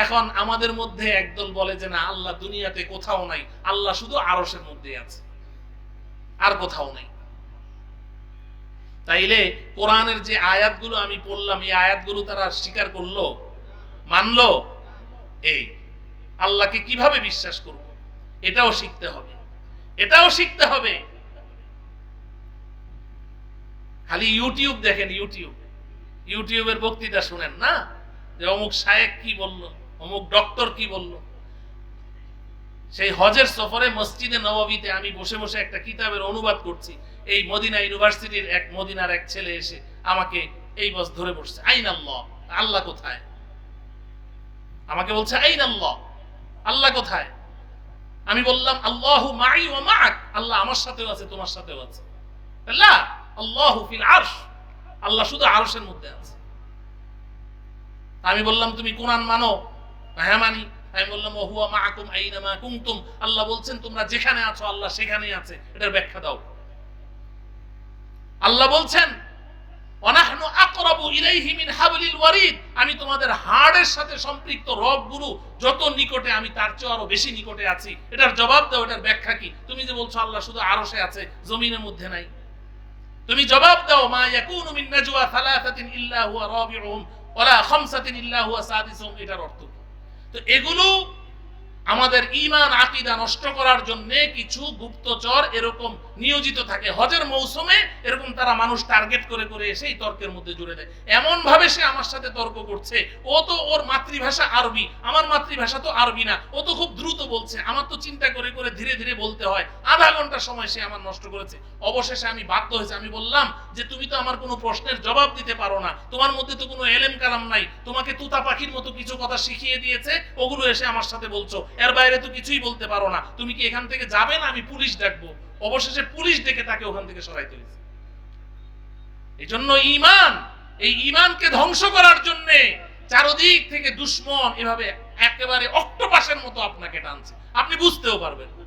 এখন আমাদের মধ্যে একদল বলে যে না, আল্লাহ দুনিয়াতে কোথাও নাই, আল্লাহ শুধু আরশের মধ্যেই আছে, আর কোথাও নাই। তাইলে কোরআনের যে আয়াতগুলো আমি পড়লাম, এই আয়াতগুলো তারা স্বীকার করলো, মানলো। এই আল্লাহকে কিভাবে বিশ্বাস করব, এটাও শিখতে হবে, এটাও শিখতে হবে। খালি ইউটিউব দেখেন, ইউটিউবের বক্তৃতা শুনেন না, যে অমুক শায়েখ কি বলল, অমুক ডক্টর কি বলল। সেই হজের সফরে মসজিদে নববীতে আমি বসে বসে একটা কিতাবের অনুবাদ করছি। এই মদিনা ইউনিভার্সিটির মদিনার এক ছেলে এসে আমাকে এই বস ধরে বসছে, আইন আল্লাহ, আল্লাহ কোথায়? আমাকে বলছে আইন আল্লাহ, আল্লাহ কোথায়? আমি বললাম আল্লাহু মাই ওয়া মাআক, আল্লাহ আমার সাথেও আছে, তোমার সাথেও আছে। আল্লাহ, আল্লাহু ফিল আরশ, আল্লাহ শুধু আরশের মধ্যে আছে। আমি বললাম তুমি কোরআন মানো? হ্যাঁ মানি। আমি বললাম ওয়া হুয়া মাআকুম আইনামা কুনতুম, আল্লাহ বলছেন তোমরা যেখানে আছো আল্লাহ সেখানেই আছে, এটার ব্যাখ্যা দাও। আল্লাহ বলছেন ওয়ানাহনু আকরাবু ইলাইহি মিন হাবলিল ওয়ারিদ, আমি তোমাদের হাড়ের সাথে সম্পৃক্ত, রগগুলো যত নিকটে আমি তার চেয়ে আরো বেশি নিকটে আছি। এটার জবাব দাও, এটার ব্যাখ্যা কি? তুমি যে বলছো আল্লাহ শুধু আরশে আছে, জমিনের মধ্যে নাই, তুমি জবাব দাও। মা ইয়াকুনু মিন নাজওয়া সালাসাতিন ইল্লা হুয়া রাবিউহুম ওয়ালা খামসাতিন ইল্লা হুয়া সাদিসুহুম, এটার অর্থ। তো এগুলো আমাদের ঈমান আকীদা নষ্ট করার জন্য কিছু গুপ্তচর এরকম নিয়োজিত থাকে। হজের মৌসুমে এরকম তারা মানুষ টার্গেট করে করে এসে এই তর্কের মধ্যে জুড়ে দেয়। এমন ভাবে সে আমার সাথে তর্ক করছে, ও তো ওর মাতৃভাষা আরবি, আমার মাতৃভাষা তো আরবি না, ও তো খুব দ্রুত বলছে, আমার তো চিন্তা করে করে ধীরে ধীরে বলতে হয়। আধা ঘন্টা সময় সে আমার নষ্ট করেছে। অবশেষে আমি বাধ্য হয়েছি, আমি বললাম যে তুমি তো আমার কোনো প্রশ্নের জবাব দিতে পারো না, তোমার মধ্যে তো কোনো এলেম কালাম নাই, তোমাকে তুতা পাখির মতো কিছু কথা শিখিয়ে দিয়েছে, ওগুলো এসে আমার সাথে বলছো, এর বাইরে তো কিছুই বলতে পারো না, তুমি কি এখান থেকে যাবে না আমি পুলিশ ডাকবো? অবশেষে পুলিশ ডেকে তাকে ওখান থেকে সরাইতে হয়েছে। এই জন্য ঈমান, এই ঈমানকে ধ্বংস করার জন্য চারদিক থেকে দুশমন এভাবে একেবারে অক্টোপাসের মতো আপনাকে টানছে, আপনি বুঝতেও পারবেন না।